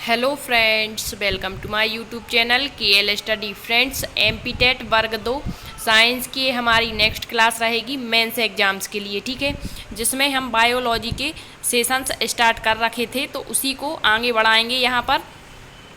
Hello friends, welcome to my YouTube channel KL study. Friends, MPTET वर्ग 2 science की हमारी next class रहेगी mains exams के लिए, ठीक है, जिसमें हम बायोलॉजी के सेशंस स्टार्ट कर रखे थे, तो उसी को आगे बढ़ाएंगे यहाँ पर।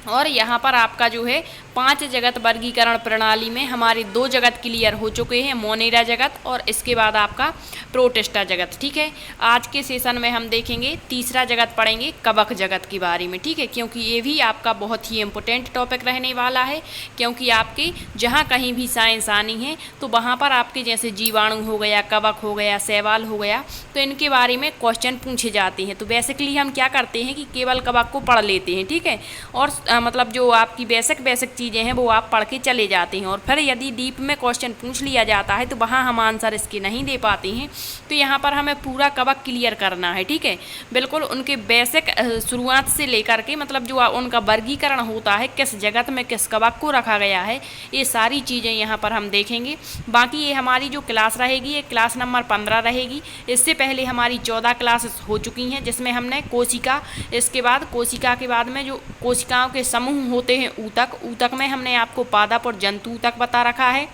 और यहाँ पर आपका जो है 5 जगत वर्गीकरण प्रणाली में हमारे 2 जगत क्लियर हो चुके हैं, मोनेरा जगत और इसके बाद आपका प्रोटिस्टा जगत, ठीक है। आज के सेशन में हम देखेंगे तीसरा जगत, पढ़ेंगे कवक जगत के बारे में, ठीक है, क्योंकि ये भी आपका बहुत ही इम्पोर्टेंट टॉपिक रहने वाला है। क्योंकि आपके जहाँ कहीं भी साइंस आनी है तो वहाँ पर आपके जैसे जीवाणु हो गया, कवक हो गया, शैवाल हो गया, तो इनके बारे में क्वेश्चन पूछे जाते हैं। तो बेसिकली हम क्या करते हैं कि केवल कवक को पढ़ लेते हैं, ठीक है, और मतलब जो आपकी बेसिक चीज़ें हैं वो आप पढ़ के चले जाते हैं। और फिर यदि डीप में क्वेश्चन पूछ लिया जाता है तो वहाँ हम आंसर इसके नहीं दे पाते हैं। तो यहाँ पर हमें पूरा कवक क्लियर करना है, ठीक है, बिल्कुल उनके बेसिक शुरुआत से लेकर के, मतलब जो उनका वर्गीकरण होता है, किस जगत में किस कवक को रखा गया है, ये सारी चीज़ें यहाँ पर हम देखेंगे। बाकी ये हमारी जो क्लास रहेगी ये क्लास नंबर 15 रहेगी। इससे पहले हमारी 14 क्लासेस हो चुकी हैं, जिसमें हमने कोशिका, इसके बाद कोशिका के बाद में जो कोशिकाओं के समूह होते हैं ऊतक में हमने आपको पादप और जंतु तक बता रखा है।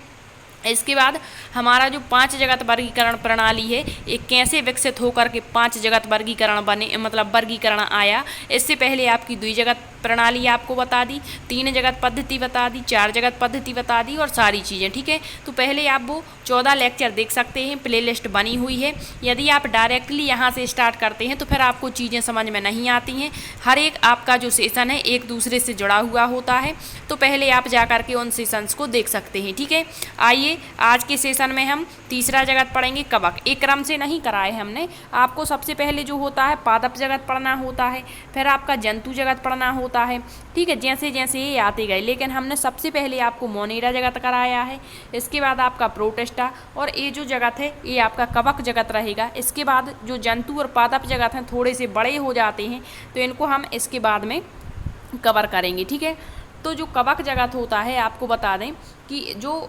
इसके बाद हमारा जो 5 जगत वर्गीकरण प्रणाली है ये कैसे विकसित होकर के 5 जगत वर्गीकरण बने, मतलब वर्गीकरण आया। इससे पहले आपकी 2 जगत प्रणाली आपको बता दी, 3 जगत पद्धति बता दी, 4 जगत पद्धति बता दी और सारी चीज़ें, ठीक है। तो पहले आप वो 14 लेक्चर देख सकते हैं, प्लेलिस्ट बनी हुई है। यदि आप डायरेक्टली यहाँ से स्टार्ट करते हैं तो फिर आपको चीज़ें समझ में नहीं आती हैं। हर एक आपका जो सेशन है एक दूसरे से जुड़ा हुआ होता है, तो पहले आप जा कर के उन सेशंस को देख सकते हैं, ठीक है। आइए आज के सेशन में हम तीसरा जगत पढ़ेंगे कवक। एक क्रम से नहीं कराए हमने, आपको सबसे पहले जो होता है पादप जगत पढ़ना होता है, फिर आपका जंतु जगत पढ़ना होता है, ठीक है, जैसे जैसे ये आते गए। लेकिन हमने सबसे पहले आपको मोनेरा जगत कराया है, इसके बाद आपका प्रोटिस्टा, और ये जो जगत है ये आपका कवक जगत रहेगा। इसके बाद जो जंतु और पादप जगत हैं थोड़े से बड़े हो जाते हैं, तो इनको हम इसके बाद में कवर करेंगे, ठीक है। तो जो कवक जगत होता है आपको बता दें कि जो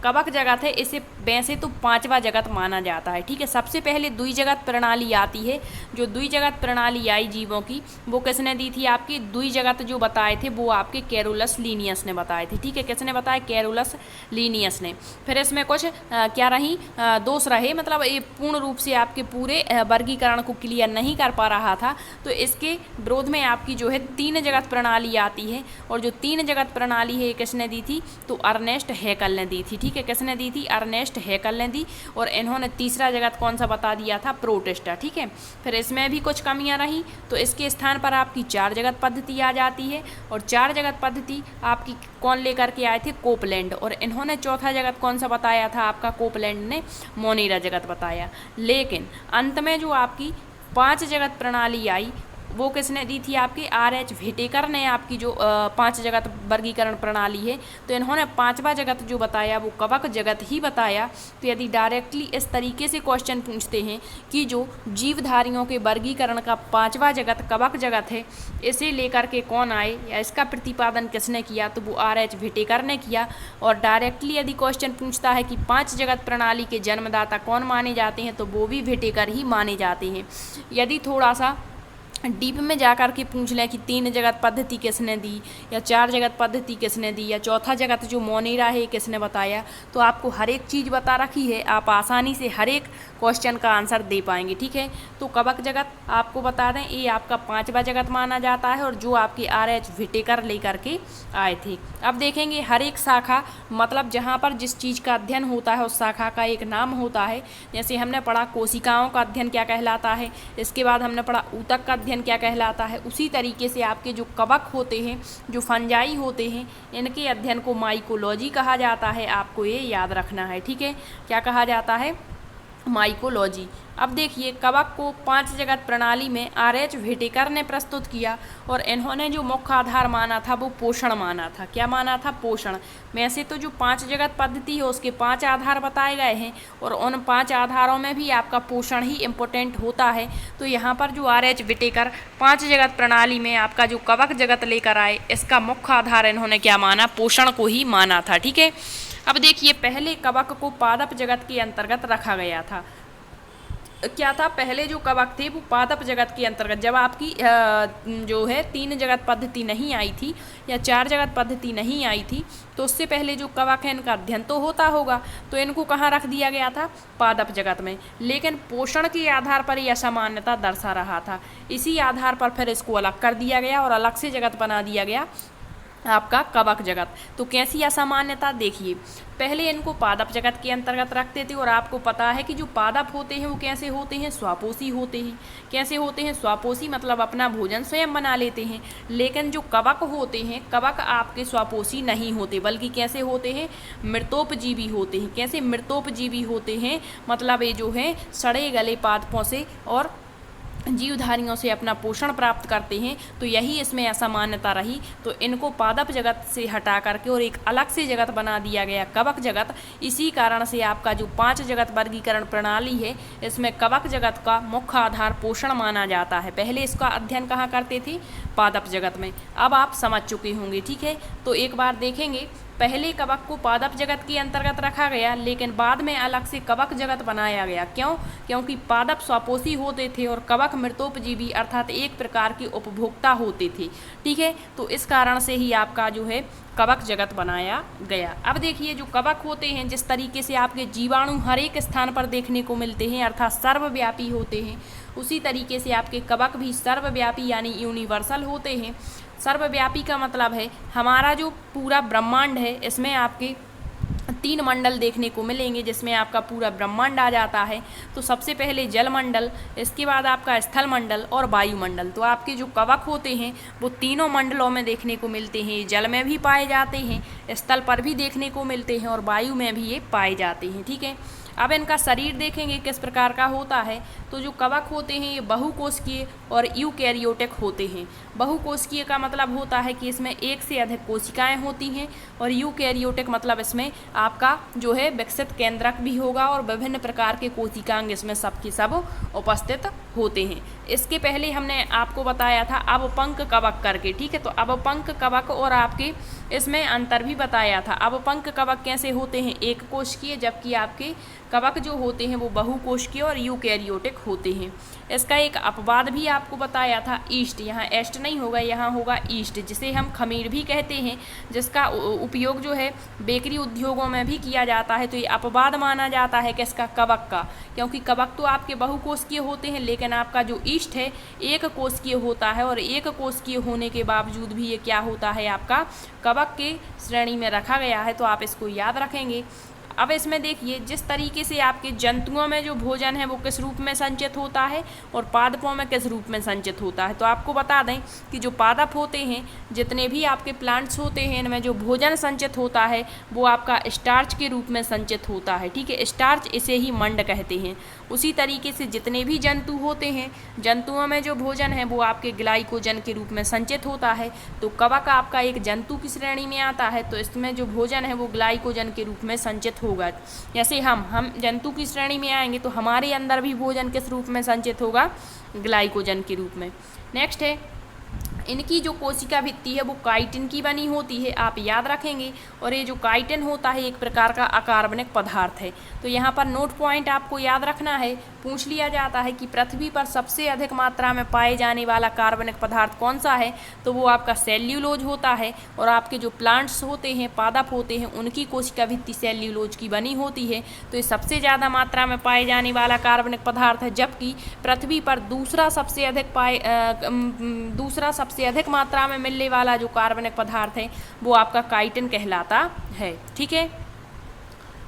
कवक जगत है इसे वैसे तो 5वां जगत माना जाता है, ठीक है। सबसे पहले द्वि जगत प्रणाली आती है। जो द्वि जगत प्रणाली आई जीवों की, वो किसने दी थी? आपकी द्वि जगत जो बताए थे वो आपके कैरोलस लीनियस ने बताए थे, ठीक है। किसने बताया? कैरोलस लीनियस ने। फिर इसमें कुछ क्या रही दोष रहे, मतलब ये पूर्ण रूप से आपके पूरे वर्गीकरण को क्लियर नहीं कर पा रहा था। तो इसके विरोध में आपकी जो है 3 जगत प्रणाली आती है, और जो 3 जगत प्रणाली है किसने दी थी? तो अर्नेस्ट हैकल ने दी थी, ठीक है। किसने दी थी? अर्नेस्ट हैकल ने दी। और इन्होंने तीसरा जगत कौन सा बता दिया था? प्रोटिस्टा, ठीक है। फिर इसमें भी कुछ कमियां रही, तो इसके स्थान पर आपकी 4 जगत पद्धति आ जाती है। और 4 जगत पद्धति आपकी कौन लेकर के आए थे? कोपलैंड। और इन्होंने चौथा जगत कौन सा बताया था? आपका कोपलैंड ने मोनेरा जगत बताया। लेकिन अंत में जो आपकी 5 जगत प्रणाली आई वो किसने दी थी? आपकी RH व्हिटेकर ने आपकी जो 5 जगत वर्गीकरण प्रणाली है, तो इन्होंने 5वां जगत जो बताया वो कवक जगत ही बताया। तो यदि डायरेक्टली इस तरीके से क्वेश्चन पूछते हैं कि जो जीवधारियों के वर्गीकरण का 5वां जगत कवक जगत है, इसे लेकर के कौन आए या इसका प्रतिपादन किसने किया? तो वो RH व्हिटेकर ने किया। और डायरेक्टली यदि क्वेश्चन पूछता है कि 5 जगत प्रणाली के जन्मदाता कौन माने जाते हैं, तो वो भी व्हिटेकर ही माने जाते हैं। यदि थोड़ा सा डीप में जाकर के पूछ लें कि 3 जगत पद्धति किसने दी, या 4 जगत पद्धति किसने दी, या चौथा जगत जो मोनेरा है किसने बताया, तो आपको हर एक चीज़ बता रखी है, आप आसानी से हर एक क्वेश्चन का आंसर दे पाएंगे, ठीक है। तो कवक जगत आपको बता दें ये आपका 5वां जगत माना जाता है, और जो आपके RH व्हिटेकर लेकर के आए थे। अब देखेंगे हर एक शाखा, मतलब जहाँ पर जिस चीज़ का अध्ययन होता है उस शाखा का एक नाम होता है। जैसे हमने पढ़ा कोशिकाओं का अध्ययन क्या कहलाता है, इसके बाद हमने पढ़ा ऊतक का अध्ययन क्या कहलाता है। उसी तरीके से आपके जो कवक होते हैं, जो फंजाई होते हैं, इनके अध्ययन को माइकोलॉजी कहा जाता है। आपको ये याद रखना है, ठीक है। क्या कहा जाता है? माइकोलॉजी। अब देखिए कवक को 5 जगत प्रणाली में RH व्हिटेकर ने प्रस्तुत किया, और इन्होंने जो मुख्य आधार माना था वो पोषण माना था। क्या माना था? पोषण। वैसे तो जो 5 जगत पद्धति है उसके 5 आधार बताए गए हैं, और उन 5 आधारों में भी आपका पोषण ही इम्पोर्टेंट होता है। तो यहाँ पर जो RH व्हिटेकर 5 जगत प्रणाली में आपका जो कवक जगत लेकर आए, इसका मुख्य आधार इन्होंने क्या माना? पोषण को ही माना था, ठीक है। अब देखिए पहले कवक को पादप जगत के अंतर्गत रखा गया था। क्या था, पहले जो कवक थे वो पादप जगत के अंतर्गत, जब आपकी जो है 3 जगत पद्धति नहीं आई थी या 4 जगत पद्धति नहीं आई थी, तो उससे पहले जो कवक है इनका अध्ययन तो होता होगा, तो इनको कहाँ रख दिया गया था, पादप जगत में। लेकिन पोषण के आधार पर यह असामान्यता दर्शा रहा था, इसी आधार पर फिर इसको अलग कर दिया गया और अलग से जगत बना दिया गया आपका कवक जगत। तो कैसी असामान्यता, देखिए पहले इनको पादप जगत के अंतर्गत रखते थे और आपको पता है कि जो पादप होते हैं वो कैसे होते हैं, स्वापोषी होते हैं। कैसे होते हैं, स्वापोषी मतलब अपना भोजन स्वयं बना लेते हैं। लेकिन जो कवक होते हैं, कवक आपके स्वापोषी नहीं होते, बल्कि कैसे होते हैं, मृतोपजीवी होते हैं। कैसे मृतोपजीवी होते हैं, मतलब ये जो है सड़े गले पादपों से और जीवधारियों से अपना पोषण प्राप्त करते हैं। तो यही इसमें असामान्यता रही, तो इनको पादप जगत से हटा करके और एक अलग से जगत बना दिया गया, कवक जगत। इसी कारण से आपका जो 5 जगत वर्गीकरण प्रणाली है, इसमें कवक जगत का मुख्य आधार पोषण माना जाता है। पहले इसका अध्ययन कहाँ करते थे, पादप जगत में। अब आप समझ चुके होंगे, ठीक है। तो एक बार देखेंगे, पहले कवक को पादप जगत के अंतर्गत रखा गया, लेकिन बाद में अलग से कवक जगत बनाया गया। क्यों? क्योंकि पादप स्वापोषी होते थे और कवक मृतोपजीवी अर्थात एक प्रकार के उपभोक्ता होते थे, ठीक है। तो इस कारण से ही आपका जो है कवक जगत बनाया गया। अब देखिए, जो कवक होते हैं, जिस तरीके से आपके जीवाणु हर एक स्थान पर देखने को मिलते हैं अर्थात सर्वव्यापी होते हैं, उसी तरीके से आपके कवक भी सर्वव्यापी यानी यूनिवर्सल होते हैं। सर्वव्यापी का मतलब है हमारा जो पूरा ब्रह्मांड है, इसमें आपके 3 मंडल देखने को मिलेंगे, जिसमें आपका पूरा ब्रह्मांड आ जाता है। तो सबसे पहले जल मंडल, इसके बाद आपका स्थल मंडल और वायुमंडल। तो आपके जो कवक होते हैं वो तीनों मंडलों में देखने को मिलते हैं, जल में भी पाए जाते हैं, स्थल पर भी देखने को मिलते हैं और वायु में भी ये पाए जाते हैं, ठीक है। अब इनका शरीर देखेंगे किस प्रकार का होता है। तो जो कवक होते हैं ये बहुकोशिकीय और यूकैरियोटिक होते हैं। बहुकोशिकीय का मतलब होता है कि इसमें एक से अधिक कोशिकाएं होती हैं, और यूकैरियोटिक मतलब इसमें आपका जो है विकसित केंद्रक भी होगा और विभिन्न प्रकार के कोशिकांग इसमें सबके सब उपस्थित होते हैं। इसके पहले हमने आपको बताया था अवपंक कवक करके, ठीक है। तो अवपंक कवक और आपके इसमें अंतर भी बताया था। अवपंक कवक कैसे होते हैं, एक कोशिकीय, जबकि आपके कवक जो होते हैं वो बहुकोशिकीय और यूकैरियोटिक होते हैं। इसका एक अपवाद भी आपको बताया था, ईस्ट। यहाँ एस्ट नहीं होगा, यहाँ होगा ईस्ट, जिसे हम खमीर भी कहते हैं, जिसका उपयोग जो है बेकरी उद्योगों में भी किया जाता है। तो ये अपवाद माना जाता है किसका, कवक का, क्योंकि कवक तो आपके बहुकोशिकीय होते हैं, लेकिन आपका जो ईस्ट है एक कोशिकीय होता है, और एक कोशिकीय होने के बावजूद भी ये क्या होता है, आपका कवक के श्रेणी में रखा गया है। तो आप इसको याद रखेंगे। अब इसमें देखिए, जिस तरीके से आपके जंतुओं में जो भोजन है वो किस रूप में संचित होता है और पादपों में किस रूप में संचित होता है। तो आपको बता दें कि जो पादप होते हैं, जितने भी आपके प्लांट्स होते हैं, इनमें जो भोजन संचित होता है वो आपका स्टार्च के रूप में संचित होता है, ठीक है। स्टार्च, इसे ही मंड कहते हैं। उसी तरीके से जितने भी जंतु होते हैं, जंतुओं में जो भोजन है वो आपके ग्लाइकोजन के रूप में संचित होता है। तो कवक आपका एक जंतु की श्रेणी में आता है, तो इसमें जो भोजन है वो ग्लाइकोजन के रूप में संचित होगा। जैसे हम जंतु की श्रेणी में आएंगे तो हमारे अंदर भी भोजन किस रूप में संचित होगा, ग्लाइकोजन के रूप में। नेक्स्ट है, इनकी जो कोशिका भित्ति है वो काइटिन की बनी होती है, आप याद रखेंगे। और ये जो काइटिन होता है एक प्रकार का अकार्बनिक पदार्थ है। तो यहाँ पर नोट पॉइंट आपको याद रखना है, पूछ लिया जाता है कि पृथ्वी पर सबसे अधिक मात्रा में पाए जाने वाला कार्बनिक पदार्थ कौन सा है, तो वो आपका सेल्यूलोज होता है। और आपके जो प्लांट्स होते हैं, पादप होते हैं, उनकी कोशिका भित्ति सेल्यूलोज की बनी होती है। तो ये सबसे ज़्यादा मात्रा में पाए जाने वाला कार्बनिक पदार्थ है, जबकि पृथ्वी पर दूसरा सबसे अधिक मात्रा में मिलने वाला जो कार्बनिक पदार्थ है वो आपका काइटिन कहलाता है, ठीक है।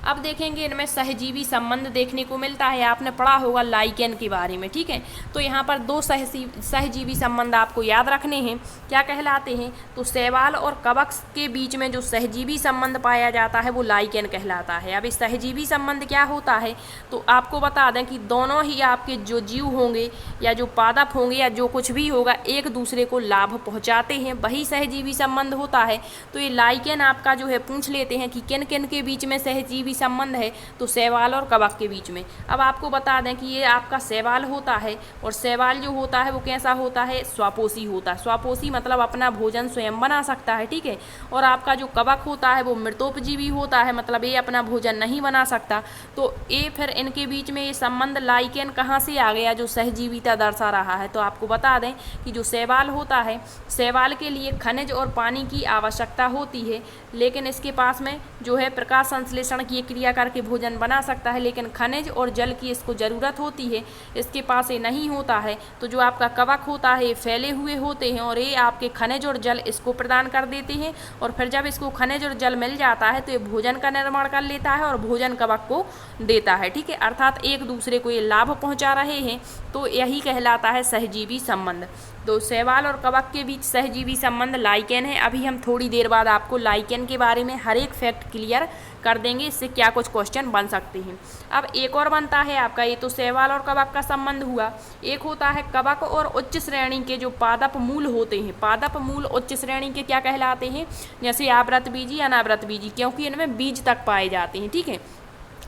अब देखेंगे इनमें सहजीवी संबंध देखने को मिलता है। आपने पढ़ा होगा लाइकेन के बारे में, ठीक है। तो यहाँ पर 2 सहजीवी संबंध आपको याद रखने हैं। क्या कहलाते हैं, तो शैवाल और कवक के बीच में जो सहजीवी संबंध पाया जाता है वो लाइकेन कहलाता है। अब इस सहजीवी संबंध क्या होता है, तो आपको बता दें कि दोनों ही आपके जो जीव होंगे या जो पादप होंगे या जो कुछ भी होगा, एक दूसरे को लाभ पहुँचाते हैं, वही सहजीवी संबंध होता है। तो ये लाइकेन आपका जो है पूछ लेते हैं कि किन किन के बीच में सहजीवी संबंध है तो शैवाल और कवक के बीच में। अब आपको बता दें कि ये आपका शैवाल होता है और शैवाल जो होता है वो कैसा होता है, स्वापोषी होता है। स्वापोषी मतलब अपना भोजन स्वयं बना सकता है, ठीक है। और आपका जो कवक होता है वो मृतोपजीवी होता है, मतलब ये अपना भोजन नहीं बना सकता। तो ये फिर इनके बीच में ये संबंध लाइकेन कहाँ से आ गया, जो सहजीविता दर्शा रहा है। तो आपको बता दें कि जो शैवाल होता है, शैवाल के लिए खनिज और पानी की आवश्यकता होती है, लेकिन इसके पास में जो है प्रकाश संश्लेषण की क्रिया करके भोजन बना सकता है, लेकिन खनिज और जल की इसको ज़रूरत होती है, इसके पास ये नहीं होता है। तो जो आपका कवक होता है ये फैले हुए होते हैं और ये आपके खनिज और जल इसको प्रदान कर देते हैं, और फिर जब इसको खनिज और जल मिल जाता है तो ये भोजन का निर्माण कर लेता है और भोजन कवक को देता है, ठीक है। अर्थात एक दूसरे को ये लाभ पहुंचा रहे हैं, तो यही कहलाता है सहजीवी संबंध। तो शैवाल और कवक के बीच सहजीवी संबंध लाइकेन है। अभी हम थोड़ी देर बाद आपको लाइकेन के बारे में हर एक फैक्ट क्लियर कर देंगे, इससे क्या कुछ क्वेश्चन बन सकते हैं। अब एक और बनता है आपका, ये तो शैवाल और कवक का संबंध हुआ। एक होता है कवक और उच्च श्रेणी के जो पादप मूल होते हैं। पादप मूल उच्च श्रेणी के क्या कहलाते हैं, जैसे आवृतबीजी, अनावृतबीजी, क्योंकि इनमें बीज तक पाए जाते हैं, ठीक है।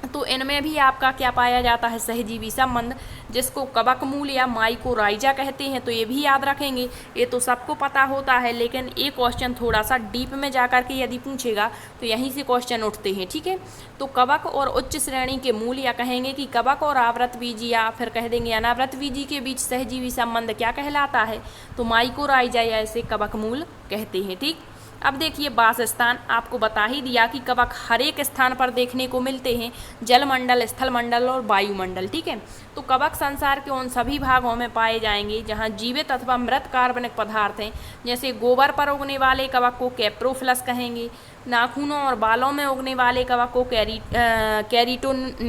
तो इनमें भी आपका क्या पाया जाता है, सहजीवी संबंध, जिसको कवक मूल या माइकोराइजा कहते हैं। तो ये भी याद रखेंगे, ये तो सबको पता होता है, लेकिन ये क्वेश्चन थोड़ा सा डीप में जा कर के यदि पूछेगा तो यहीं से क्वेश्चन उठते हैं, ठीक है। तो कवक और उच्च श्रेणी के मूल, या कहेंगे कि कवक और आवृतबीजी या फिर कह देंगे अनावृतबीजी के बीच सहजीवी संबंध क्या कहलाता है, तो माइकोराइजा या इसे कवक मूल कहते हैं, ठीक। अब देखिए वासस्थान, आपको बता ही दिया कि कवक हर एक स्थान पर देखने को मिलते हैं, जलमंडल, स्थलमंडल और वायुमंडल, ठीक है। तो कवक संसार के उन सभी भागों में पाए जाएंगे जहां जीवित अथवा मृत कार्बनिक पदार्थ हैं। जैसे गोबर पर उगने वाले कवक को कैप्रोफिलस कहेंगे, नाखूनों और बालों में उगने वाले कवक को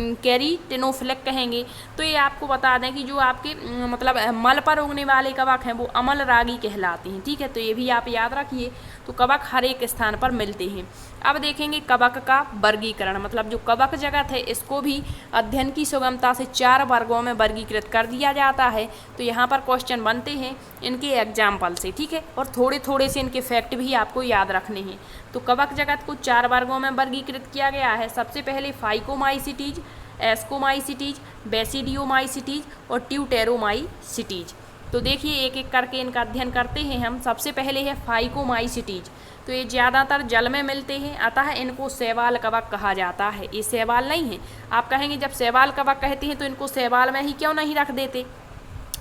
कैरिटिनोफिलिक कहेंगे। तो ये आपको बता दें कि जो आपके मतलब मल पर उगने वाले कवक हैं वो अमल रागी कहलाते हैं, ठीक है। तो ये भी आप याद रखिए। तो कवक हर एक स्थान पर मिलते हैं। अब देखेंगे कवक का वर्गीकरण, मतलब जो कवक जगत है इसको भी अध्ययन की सुगमता से 4 वर्गों में वर्गीकृत कर दिया जाता है। तो यहाँ पर क्वेश्चन बनते हैं इनके एग्जाम्पल से, ठीक है, और थोड़े थोड़े से इनके फैक्ट भी आपको याद रखने हैं। तो कवक जगत को 4 वर्गों में वर्गीकृत किया गया है। सबसे पहले फाइकोमाइसिटीज, एस्कोमाइसिटीज, बेसिडियोमाइसिटीज और ट्यूटेरोमाइसिटीज। तो देखिए एक एक करके इनका अध्ययन करते हैं हम। सबसे पहले है फाइकोमाइसिटीज। तो ये ज़्यादातर जल में मिलते हैं, अतः इनको शैवाल कवक कहा जाता है। ये शैवाल नहीं है। आप कहेंगे जब शैवाल कवक कहते हैं तो इनको शैवाल में ही क्यों नहीं रख देते,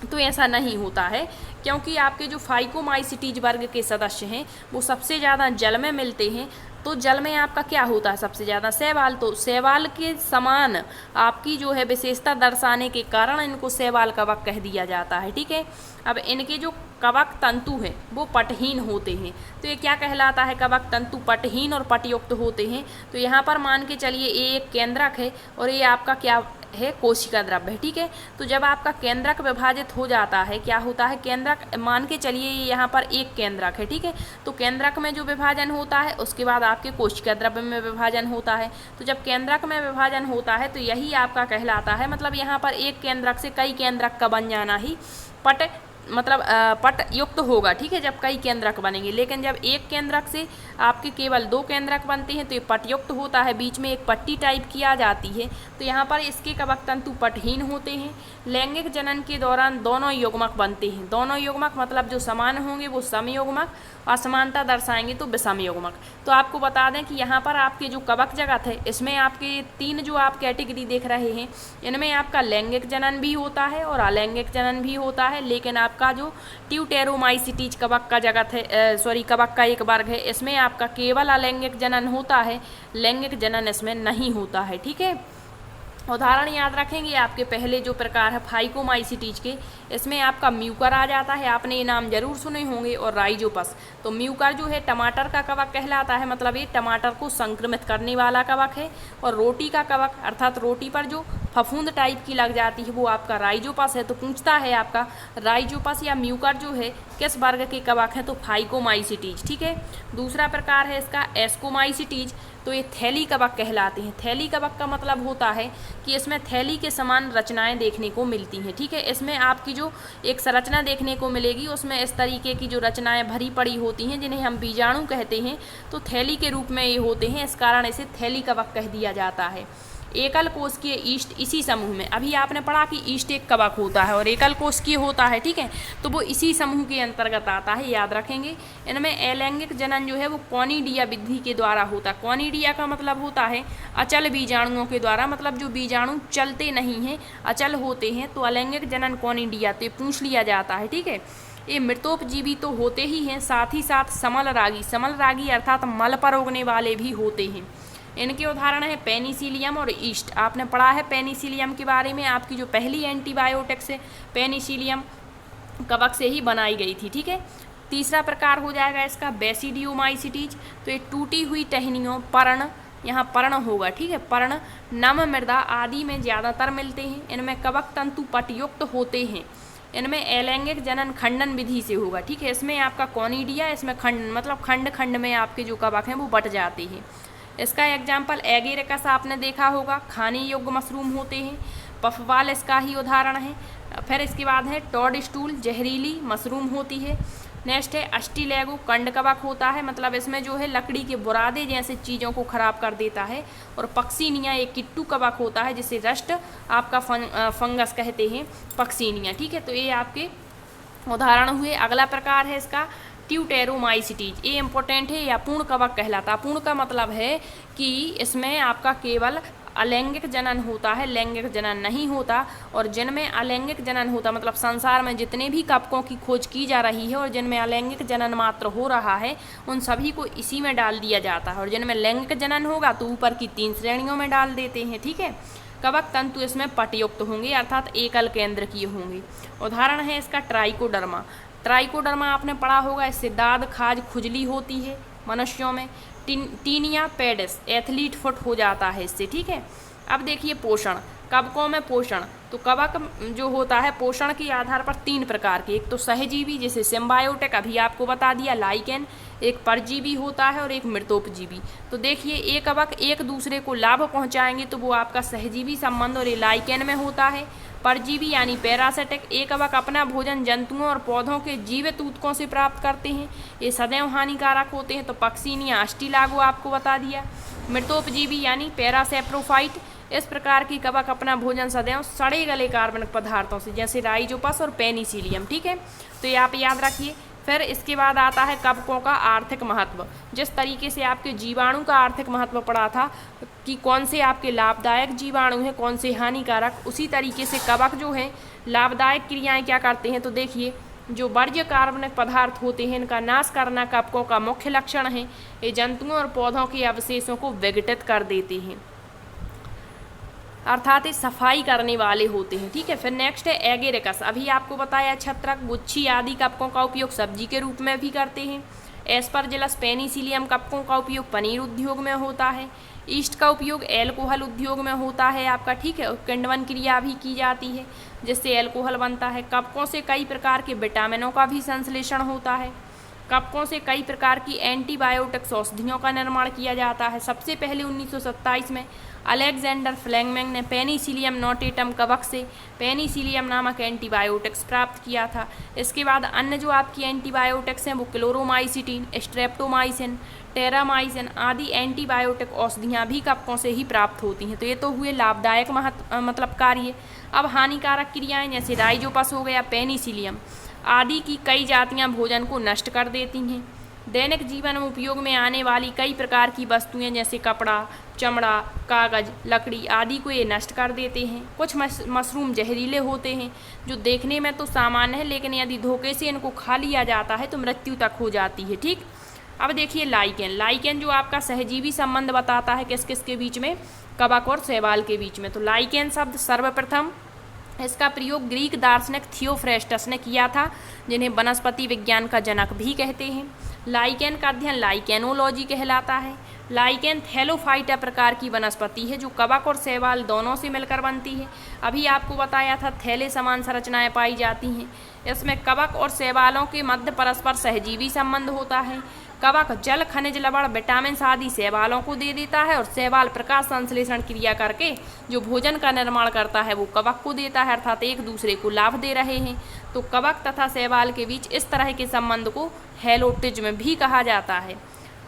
तो ऐसा नहीं होता है, क्योंकि आपके जो फाइकोमाइसिटीज वर्ग के सदस्य हैं वो सबसे ज़्यादा जल में मिलते हैं। तो जल में आपका क्या होता है सबसे ज़्यादा, शैवाल। तो शैवाल के समान आपकी जो है विशेषता दर्शाने के कारण इनको शैवाल कवक कह दिया जाता है, ठीक है। अब इनके जो कवक तंतु हैं वो पटहीन होते हैं। तो ये क्या कहलाता है, कवक तंतु पटहीन और पटयुक्त होते हैं। तो यहाँ पर मान के चलिए ये एक केंद्रक है और ये आपका क्या है, कोशिका द्रव्य है, ठीक है। तो जब आपका केंद्रक विभाजित हो जाता है, क्या होता है, केंद्रक मान के चलिए यहाँ पर एक केंद्रक है, ठीक है। तो केंद्रक में जो विभाजन होता है उसके बाद आपके कोशिका द्रव्य में विभाजन होता है। तो जब केंद्रक में विभाजन होता है तो यही आपका कहलाता है, मतलब यहाँ पर एक केंद्रक से कई केंद्रक का बन जाना ही पट मतलब पट युक्त होगा, ठीक है, जब कई केंद्रक बनेंगे। लेकिन जब एक केंद्रक से आपके केवल 2 केंद्रक बनते हैं तो ये पटयुक्त होता है, बीच में एक पट्टी टाइप की आ जाती है। तो यहाँ पर इसके कवक तंतु पटहीन होते हैं। लैंगिक जनन के दौरान दोनों युग्मक बनते हैं। दोनों युग्मक मतलब जो समान होंगे वो समयुग्मक, असमानता दर्शाएंगे तो विषम युग्मक। तो आपको बता दें कि यहाँ पर आपके जो कवक जगत है इसमें आपके 3 जो आप कैटेगरी देख रहे हैं, इनमें आपका लैंगिक जनन भी होता है और अलैंगिक जनन भी होता है। लेकिन आपका जो ट्यूटेरोमाइसिटीज कवक का जगत है, कवक का एक वर्ग है, इसमें आपका केवल अलैंगिक जनन होता है, लैंगिक जनन इसमें नहीं होता है, ठीक है। उदाहरण याद रखेंगे आपके पहले जो प्रकार है फाइकोमाइसिटीज के, इसमें आपका म्यूकर आ जाता है, आपने ये नाम जरूर सुने होंगे, और राइजोपस। तो म्यूकर जो है टमाटर का कवक कहलाता है, मतलब ये टमाटर को संक्रमित करने वाला कवक है। और रोटी का कवक अर्थात रोटी पर जो फफूंद टाइप की लग जाती है वो आपका राइजोपस है। तो पूछता है आपका राइजोपस या म्यूकर जो है किस वर्ग के कवक हैं, तो फाइकोमाइसिटीज। ठीक है। दूसरा प्रकार है इसका एस्कोमाइसिटीज। तो ये थैली कवक कहलाते हैं। थैली कवक का मतलब होता है कि इसमें थैली के समान रचनाएं देखने को मिलती हैं। ठीक है। इसमें आपकी जो एक संरचना देखने को मिलेगी उसमें इस तरीके की जो रचनाएं भरी पड़ी होती हैं जिन्हें हम बीजाणु कहते हैं, तो थैली के रूप में ये होते हैं, इस कारण इसे थैली कवक कह दिया जाता है। एकल कोशिकीय ईस्ट इसी समूह में, अभी आपने पढ़ा कि ईस्ट एक कवक होता है और एकल कोशिकीय होता है। ठीक है। तो वो इसी समूह के अंतर्गत आता है, याद रखेंगे। इनमें अलैंगिक जनन जो है वो कॉनिडिया विधि के द्वारा होता है। कॉनिडिया का मतलब होता है अचल बीजाणुओं के द्वारा, मतलब जो बीजाणु चलते नहीं हैं, अचल होते हैं, तो अलैंगिक जनन कॉनिडिया, तो पूछ लिया जाता है। ठीक है। ये मृतोपजीवी तो होते ही हैं, साथ ही साथ समलरागी अर्थात मल पर उगने वाले भी होते हैं। इनके उदाहरण है पेनिसिलियम और ईस्ट। आपने पढ़ा है पेनिसिलियम के बारे में, आपकी जो पहली एंटीबायोटिक्स है पेनिसिलियम कवक से ही बनाई गई थी। ठीक है। तीसरा प्रकार हो जाएगा इसका बेसिडियोमाइसिटीज। तो ये टूटी हुई टहनियों, पर्ण, यहाँ पर्ण होगा। ठीक है। पर्ण नम मृदा आदि में ज़्यादातर मिलते हैं। इनमें कवक तंतु पटयुक्त होते हैं। इनमें अलैंगिक जनन खंडन विधि से होगा। ठीक है। इसमें आपका कॉनिडिया, इसमें खंड मतलब खंड खंड में आपके जो कवक हैं वो बट जाते हैं। इसका एग्जाम्पल एगेरिकस आपने देखा होगा, खाने योग्य मशरूम होते हैं। पफवाल इसका ही उदाहरण है। फिर इसके बाद है टॉडस्टूल, जहरीली मशरूम होती है। नेक्स्ट है अस्टिलेगो, कंड कवक होता है, मतलब इसमें जो है लकड़ी के बुरादे जैसे चीज़ों को खराब कर देता है। और पक्सीनिया एक किट्टू कवक होता है जिसे रस्ट आपका फंगस कहते हैं, पक्सीनिया। ठीक है। तो ये आपके उदाहरण हुए। अगला प्रकार है इसका ट्यूटेरोमाइसिटीज। ये इंपॉर्टेंट है, या पूर्ण कवक कहलाता है। पूर्ण का मतलब है कि इसमें आपका केवल अलैंगिक जनन होता है, लैंगिक जनन नहीं होता। और जिनमें अलैंगिक जनन होता मतलब संसार में जितने भी कवकों की खोज की जा रही है और जिनमें अलैंगिक जनन मात्र हो रहा है उन सभी को इसी में डाल दिया जाता है, और जिनमें लैंगिक जनन होगा तो ऊपर की 3 श्रेणियों में डाल देते हैं। ठीक है। कवक तंतु इसमें पटयुक्त होंगे अर्थात एकल केंद्र किए होंगे। उदाहरण है इसका ट्राइकोडर्मा। ट्राइकोडर्मा आपने पढ़ा होगा, इससे दाद, खाज, खुजली होती है मनुष्यों में। टीनिया पेडिस, एथलीट फुट हो जाता है इससे। ठीक है। अब देखिए पोषण, कवकों में पोषण। तो कवक जो होता है पोषण के आधार पर 3 प्रकार के, एक तो सहजीवी जैसे सिम्बायोटिक अभी आपको बता दिया, लाइकेन, एक परजीवी होता है और एक मृतोपजीवी। तो देखिए एक कवक एक दूसरे को लाभ पहुंचाएंगे तो वो आपका सहजीवी संबंध और ये लाइकेन में होता है। परजीवी यानी पैरासिटिक, एक कवक अपना भोजन जंतुओं और पौधों के जीवित ऊतकों से प्राप्त करते हैं, ये सदैव हानिकारक होते हैं। तो पक्सीनिया, अस्टिलागो आपको बता दिया। मृतोपजीवी यानी पैरासेप्रोफाइट, इस प्रकार की कवक अपना भोजन सदैव सड़े गले कार्बनिक पदार्थों से, जैसे राइजोपस और पेनिसिलियम। ठीक है। तो ये आप याद रखिए। फिर इसके बाद आता है कवकों का आर्थिक महत्व। जिस तरीके से आपके जीवाणु का आर्थिक महत्व पड़ा था कि कौन से आपके लाभदायक जीवाणु हैं, कौन से हानिकारक, उसी तरीके से कवक जो है लाभदायक क्रियाएं क्या करते हैं। तो देखिए जो वर्ज्य कार्बनिक पदार्थ होते हैं इनका नाश करना कवकों का मुख्य लक्षण है। ये जंतुओं और पौधों के अवशेषों को विघटित कर देते हैं, अर्थात ये सफाई करने वाले होते हैं। ठीक है। फिर नेक्स्ट है एगेरिकस। अभी आपको बताया छत्रक, गुच्छी आदि कवकों का उपयोग सब्जी के रूप में भी करते हैं। एस्परजिलस, पेनिसिलियम कवकों का उपयोग पनीर उद्योग में होता है। ईस्ट का उपयोग एल्कोहल उद्योग में होता है आपका। ठीक है। किण्वन क्रिया भी की जाती है जिससे एल्कोहल बनता है। कवकों से कई प्रकार के विटामिनों का भी संश्लेषण होता है। कवकों से कई प्रकार की एंटीबायोटिक्स औषधियों का निर्माण किया जाता है। सबसे पहले 1927 में अलेक्जेंडर फ्लेमिंग ने पेनिसिलियम नोटेटम कवक से पेनिसिलियम नामक एंटीबायोटिक्स प्राप्त किया था। इसके बाद अन्य जो आपकी एंटीबायोटिक्स हैं वो क्लोरोमाइसिटीन, स्ट्रेप्टोमाइसिन, टेरामाइसिन आदि एंटीबायोटिक औषधियाँ भी कवकों से ही प्राप्त होती हैं। तो ये तो हुए लाभदायक मतलब कार्य। अब हानिकारक क्रियाएँ जैसे राइजोपस हो गया, पेनिसिलियम आदि की कई जातियाँ भोजन को नष्ट कर देती हैं। दैनिक जीवन में उपयोग में आने वाली कई प्रकार की वस्तुएं जैसे कपड़ा, चमड़ा, कागज, लकड़ी आदि को ये नष्ट कर देते हैं। कुछ मशरूम जहरीले होते हैं जो देखने में तो सामान्य है, लेकिन यदि धोखे से इनको खा लिया जाता है तो मृत्यु तक हो जाती है। ठीक। अब देखिए लाइकेन। लाइकेन जो आपका सहजीवी संबंध बताता है किस किस के बीच में, कवक और शैवाल के बीच में। तो लाइकेन शब्द सर्वप्रथम इसका प्रयोग ग्रीक दार्शनिक थियोफ्रेस्टस ने किया था, जिन्हें वनस्पति विज्ञान का जनक भी कहते हैं। लाइकेन का अध्ययन लाइकेनोलॉजी कहलाता है। लाइकेन थैलोफाइटा प्रकार की वनस्पति है जो कवक और शैवाल दोनों से मिलकर बनती है। अभी आपको बताया था थैले समान संरचनाएं पाई जाती हैं। इसमें कवक और शैवालों के मध्य परस्पर सहजीवी संबंध होता है। कवक जल, खनिज, लवण, विटामिन आदि शैवालों को दे देता है और शैवाल प्रकाश संश्लेषण क्रिया करके जो भोजन का निर्माण करता है वो कवक को देता है, अर्थात एक दूसरे को लाभ दे रहे हैं। तो कवक तथा शैवाल के बीच इस तरह के संबंध को हेलोटिज्म भी कहा जाता है।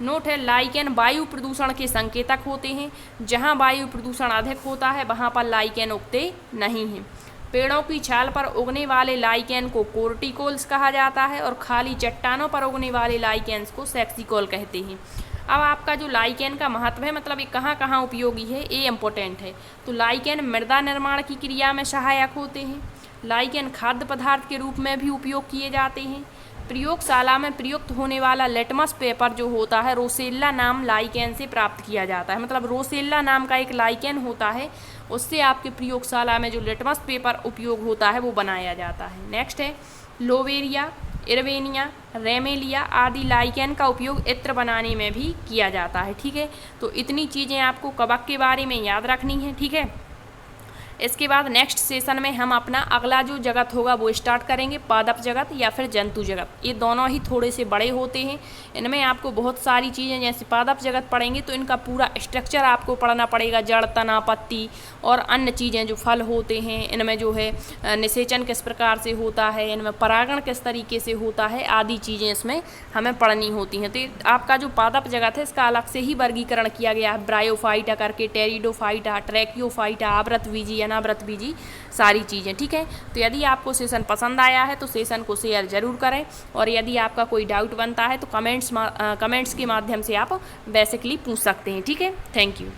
नोट है, लाइकेन वायु प्रदूषण के संकेतक होते हैं। जहाँ वायु प्रदूषण अधिक होता है वहाँ पर लाइकेन उगते नहीं हैं। पेड़ों की छाल पर उगने वाले लाइकेन को कोर्टिकोल्स कहा जाता है और खाली चट्टानों पर उगने वाले लाइकेन्स को सेक्सिकोल कहते हैं। अब आपका जो लाइकेन का महत्व है, मतलब ये कहाँ कहाँ उपयोगी है, ये इम्पोर्टेंट है। तो लाइकेन मृदा निर्माण की क्रिया में सहायक होते हैं। लाइकेन खाद्य पदार्थ के रूप में भी उपयोग किए जाते हैं। प्रयोगशाला में प्रयुक्त होने वाला लिटमस पेपर जो होता है रोसेल्ला नाम लाइकेन से प्राप्त किया जाता है। मतलब रोसेल्ला नाम का एक लाइकेन होता है, उससे आपके प्रयोगशाला में जो लिटमस पेपर उपयोग होता है वो बनाया जाता है। नेक्स्ट है लोवेरिया, इरवेनिया, रेमेलिया आदि लाइकेन का उपयोग इत्र बनाने में भी किया जाता है। ठीक है, तो इतनी चीज़ें आपको कवक के बारे में याद रखनी है। ठीक है, इसके बाद नेक्स्ट सेशन में हम अपना अगला जो जगत होगा वो स्टार्ट करेंगे, पादप जगत या फिर जंतु जगत। ये दोनों ही थोड़े से बड़े होते हैं। इनमें आपको बहुत सारी चीज़ें, जैसे पादप जगत पढ़ेंगे तो इनका पूरा स्ट्रक्चर आपको पढ़ना पड़ेगा, जड़, तना, पत्ती और अन्य चीज़ें जो फल होते हैं, इनमें जो है निषेचन किस प्रकार से होता है, इनमें परागण किस तरीके से होता है, आदि चीज़ें इसमें हमें पढ़नी होती हैं। तो आपका जो पादप जगत है इसका अलग से ही वर्गीकरण किया गया है, ब्रायोफाइटा करके, टेरिडोफाइटा, ट्रैकियोफाइटा, आवृतबीजी, अनावृतबीजी, सारी चीज़ें। ठीक है, तो यदि आपको सेशन पसंद आया है तो सेशन को शेयर ज़रूर करें, और यदि आपका कोई डाउट बनता है तो कमेंट्स के माध्यम से आप बेसिकली पूछ सकते हैं। ठीक है, थैंक यू।